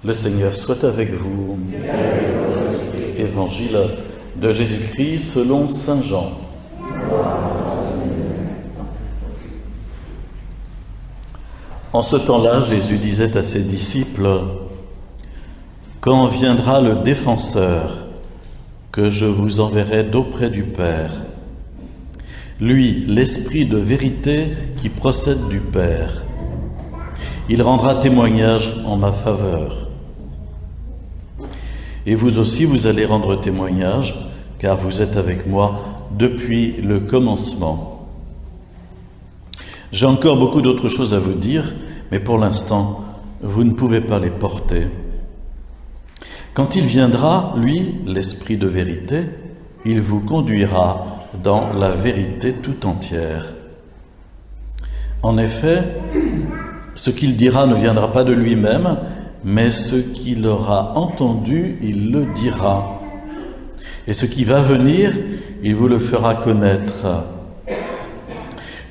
Le Seigneur soit avec vous. Évangile de Jésus-Christ selon saint Jean. En ce temps-là, Jésus disait à ses disciples: quand viendra le défenseur que je vous enverrai d'auprès du Père, lui, l'Esprit de vérité qui procède du Père, il rendra témoignage en ma faveur. Et vous aussi, vous allez rendre témoignage, car vous êtes avec moi depuis le commencement. J'ai encore beaucoup d'autres choses à vous dire, mais pour l'instant, vous ne pouvez pas les porter. Quand il viendra, lui, l'Esprit de vérité, il vous conduira dans la vérité tout entière. En effet, ce qu'il dira ne viendra pas de lui-même, mais ce qu'il aura entendu, il le dira. Et ce qui va venir, il vous le fera connaître.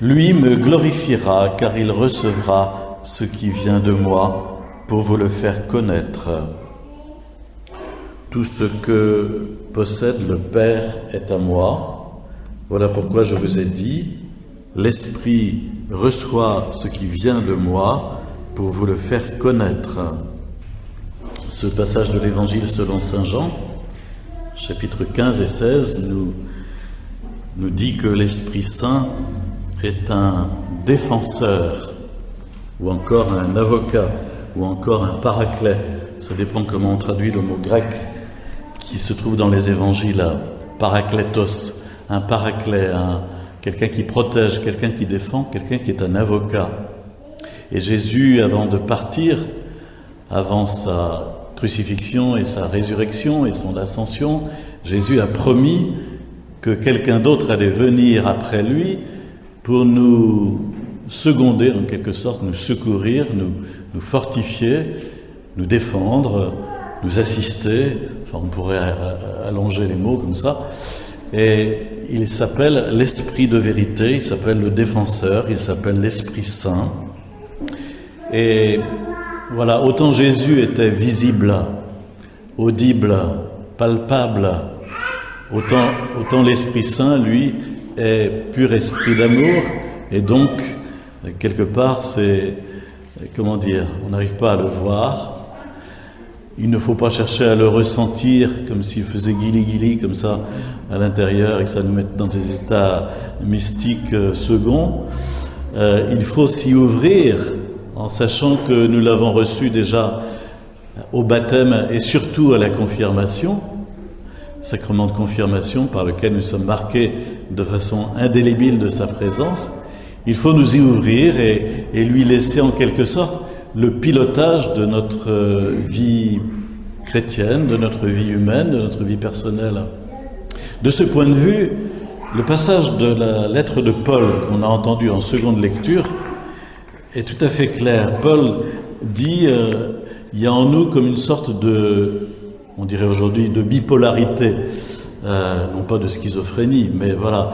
Lui me glorifiera, car il recevra ce qui vient de moi pour vous le faire connaître. Tout ce que possède le Père est à moi. Voilà pourquoi je vous ai dit, l'Esprit reçoit ce qui vient de moi pour vous le faire connaître. Ce passage de l'Évangile selon saint Jean, chapitres 15 et 16, nous dit que l'Esprit Saint est un défenseur, ou encore un avocat, ou encore un paraclet. Ça dépend comment on traduit le mot grec qui se trouve dans les évangiles. Parakletos, un paraclet, quelqu'un qui protège, quelqu'un qui défend, quelqu'un qui est un avocat. Et Jésus, avant de partir, avant sa crucifixion et sa résurrection et son ascension, Jésus a promis que quelqu'un d'autre allait venir après lui pour nous seconder, en quelque sorte, nous secourir, nous fortifier, nous défendre, nous assister. Enfin, on pourrait allonger les mots comme ça. Et il s'appelle l'Esprit de vérité, il s'appelle le défenseur, il s'appelle l'Esprit Saint. Et voilà, autant Jésus était visible, audible, palpable, autant l'Esprit Saint, lui, est pur esprit d'amour. Et donc, quelque part, on n'arrive pas à le voir. Il ne faut pas chercher à le ressentir comme s'il faisait guili-guili comme ça à l'intérieur et que ça nous mette dans des états mystiques seconds. Il faut s'y ouvrir en sachant que nous l'avons reçu déjà au baptême et surtout à la confirmation, sacrement de confirmation par lequel nous sommes marqués de façon indélébile de sa présence. Il faut nous y ouvrir et lui laisser en quelque sorte le pilotage de notre vie chrétienne, de notre vie humaine, de notre vie personnelle. De ce point de vue, le passage de la lettre de Paul qu'on a entendu en seconde lecture est tout à fait clair. Paul dit il y a en nous comme une sorte de, on dirait aujourd'hui, de bipolarité, non pas de schizophrénie, mais voilà,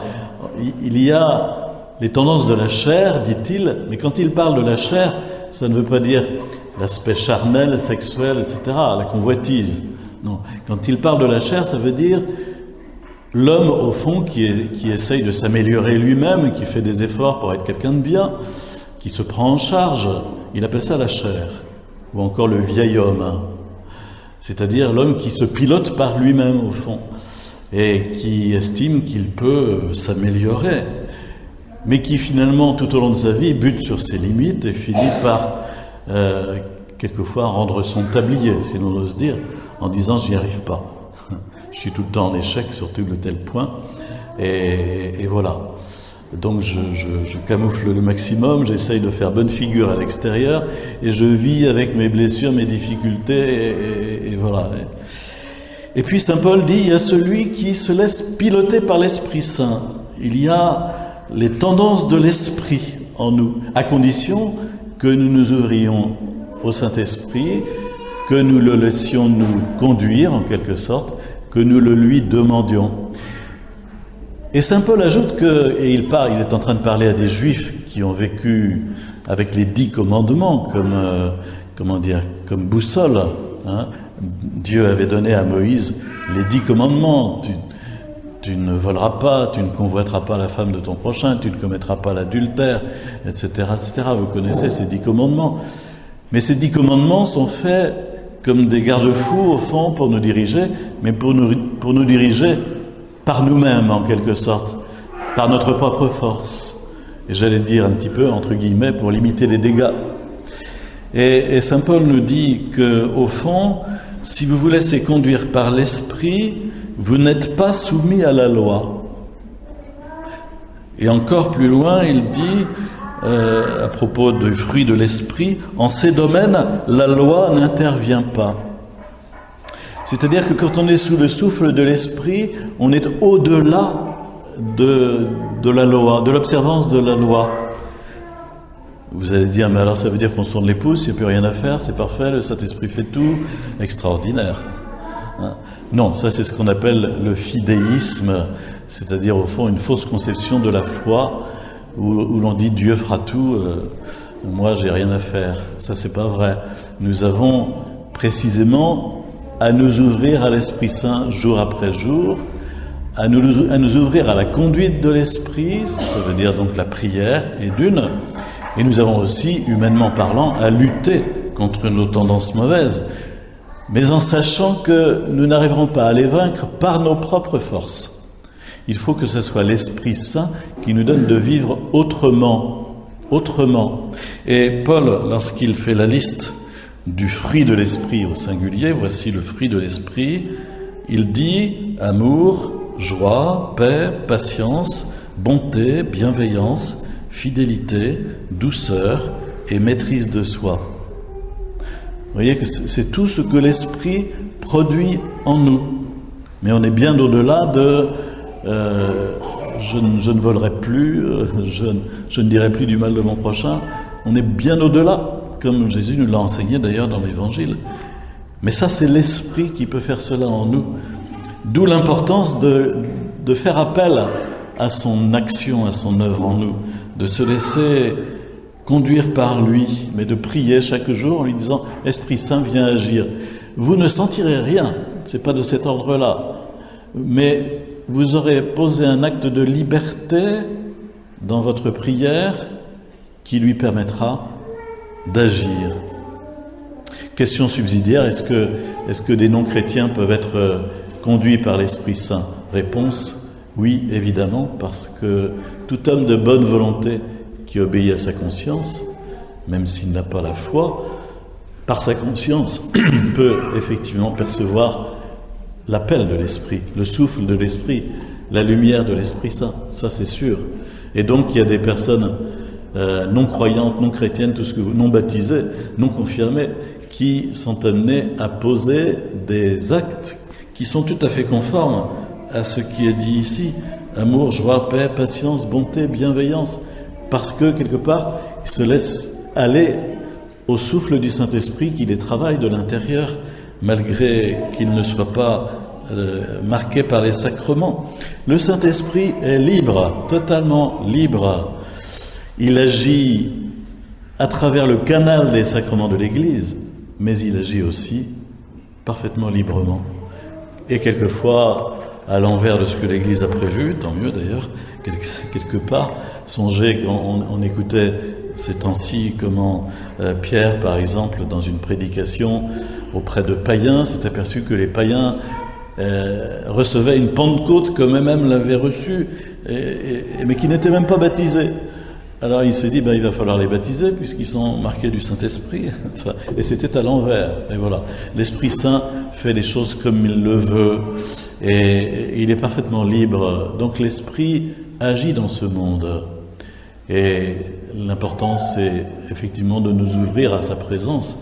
il y a les tendances de la chair, dit-il, mais quand il parle de la chair, ça ne veut pas dire l'aspect charnel, sexuel, etc., la convoitise. Non, quand il parle de la chair, ça veut dire l'homme, au fond, qui essaye de s'améliorer lui-même, qui fait des efforts pour être quelqu'un de bien, qui se prend en charge. Il appelle ça la chair, ou encore le vieil homme, c'est-à-dire l'homme qui se pilote par lui-même, au fond, et qui estime qu'il peut s'améliorer, mais qui finalement, tout au long de sa vie, bute sur ses limites et finit par, quelquefois, rendre son tablier, si l'on ose dire, en disant « j'y arrive pas, je suis tout le temps en échec sur tel ou tel point », et voilà. Donc je camoufle le maximum, j'essaye de faire bonne figure à l'extérieur, et je vis avec mes blessures, mes difficultés, et voilà. Et puis Saint Paul dit, il y a celui qui se laisse piloter par l'Esprit Saint. Il y a les tendances de l'Esprit en nous, à condition que nous nous ouvrions au Saint-Esprit, que nous le laissions nous conduire en quelque sorte, que nous le lui demandions. Et Saint Paul ajoute que, et il est en train de parler à des Juifs qui ont vécu avec les 10 commandements comme comme boussole. Hein. Dieu avait donné à Moïse les 10 commandements. Tu ne voleras pas, tu ne convoiteras pas la femme de ton prochain, tu ne commettras pas l'adultère, etc., etc. Vous connaissez ces 10 commandements. Mais ces 10 commandements sont faits comme des garde-fous, au fond, pour nous diriger, mais pour nous diriger par nous-mêmes, en quelque sorte, par notre propre force. Et j'allais dire un petit peu, entre guillemets, pour limiter les dégâts. Et saint Paul nous dit qu'au fond, si vous vous laissez conduire par l'Esprit, vous n'êtes pas soumis à la loi. Et encore plus loin, il dit, à propos du fruit de l'Esprit, en ces domaines, la loi n'intervient pas. C'est-à-dire que quand on est sous le souffle de l'Esprit, on est au-delà de la loi, de l'observance de la loi. Vous allez dire, mais alors ça veut dire qu'on se tourne les pouces, il n'y a plus rien à faire, c'est parfait, le Saint-Esprit fait tout, extraordinaire. Hein? Non, ça c'est ce qu'on appelle le fidéisme, c'est-à-dire au fond une fausse conception de la foi, où l'on dit Dieu fera tout, moi j'ai rien à faire. Ça c'est pas vrai. Nous avons précisément à nous ouvrir à l'Esprit Saint jour après jour, à nous ouvrir à la conduite de l'Esprit, ça veut dire donc la prière et d'une. Et nous avons aussi, humainement parlant, à lutter contre nos tendances mauvaises, mais en sachant que nous n'arriverons pas à les vaincre par nos propres forces. Il faut que ce soit l'Esprit Saint qui nous donne de vivre autrement. Et Paul, lorsqu'il fait la liste du fruit de l'Esprit au singulier, voici le fruit de l'Esprit, il dit amour, joie, paix, patience, bonté, bienveillance, fidélité, douceur et maîtrise de soi. Vous voyez que c'est tout ce que l'Esprit produit en nous. Mais on est bien au-delà de je ne volerai plus, je ne dirai plus du mal de mon prochain. On est bien au-delà, comme Jésus nous l'a enseigné d'ailleurs dans l'Évangile. Mais ça, c'est l'Esprit qui peut faire cela en nous. D'où l'importance de faire appel à son action, à son œuvre en nous, de se laisser conduire par lui, mais de prier chaque jour en lui disant « Esprit Saint, viens agir ». Vous ne sentirez rien, c'est pas de cet ordre-là, mais vous aurez posé un acte de liberté dans votre prière qui lui permettra d'agir. Question subsidiaire, est-ce que des non-chrétiens peuvent être conduits par l'Esprit Saint? Réponse, oui, évidemment, parce que tout homme de bonne volonté qui obéit à sa conscience, même s'il n'a pas la foi, par sa conscience peut effectivement percevoir l'appel de l'Esprit, le souffle de l'Esprit, la lumière de l'Esprit Saint, ça c'est sûr. Et donc il y a des personnes non croyantes, non chrétiennes, tout ce que vous, non baptisées, non confirmées, qui sont amenées à poser des actes qui sont tout à fait conformes à ce qui est dit ici. Amour, joie, paix, patience, bonté, bienveillance. Parce que, quelque part, ils se laissent aller au souffle du Saint-Esprit qui les travaille de l'intérieur, malgré qu'ils ne soient pas marqués par les sacrements. Le Saint-Esprit est libre, totalement libre. Il agit à travers le canal des sacrements de l'Église, mais il agit aussi parfaitement librement. Et quelquefois, à l'envers de ce que l'Église a prévu, tant mieux d'ailleurs, quelque part. Songez qu'on écoutait ces temps-ci comment Pierre, par exemple, dans une prédication auprès de païens, s'est aperçu que les païens recevaient une Pentecôte comme eux-mêmes l'avaient reçue, mais qui n'étaient même pas baptisés. Alors il s'est dit, il va falloir les baptiser puisqu'ils sont marqués du Saint-Esprit. Enfin, et c'était à l'envers. Et voilà, l'Esprit Saint fait les choses comme il le veut et il est parfaitement libre. Donc l'Esprit agit dans ce monde. Et l'important, c'est effectivement de nous ouvrir à sa présence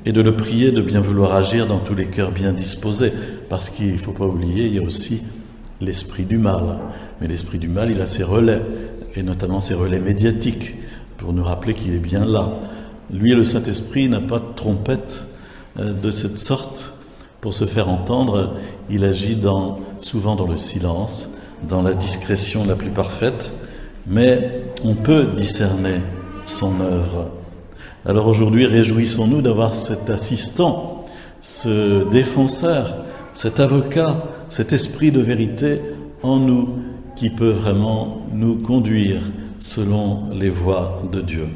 et de le prier de bien vouloir agir dans tous les cœurs bien disposés. Parce qu'il ne faut pas oublier, il y a aussi l'esprit du mal. Mais l'esprit du mal, il a ses relais, et notamment ses relais médiatiques, pour nous rappeler qu'il est bien là. Lui, le Saint-Esprit, n'a pas de trompette de cette sorte pour se faire entendre. Il agit souvent dans le silence, dans la discrétion la plus parfaite, mais on peut discerner son œuvre. Alors aujourd'hui, réjouissons-nous d'avoir cet assistant, ce défenseur, cet avocat, cet esprit de vérité en nous qui peut vraiment nous conduire selon les voies de Dieu.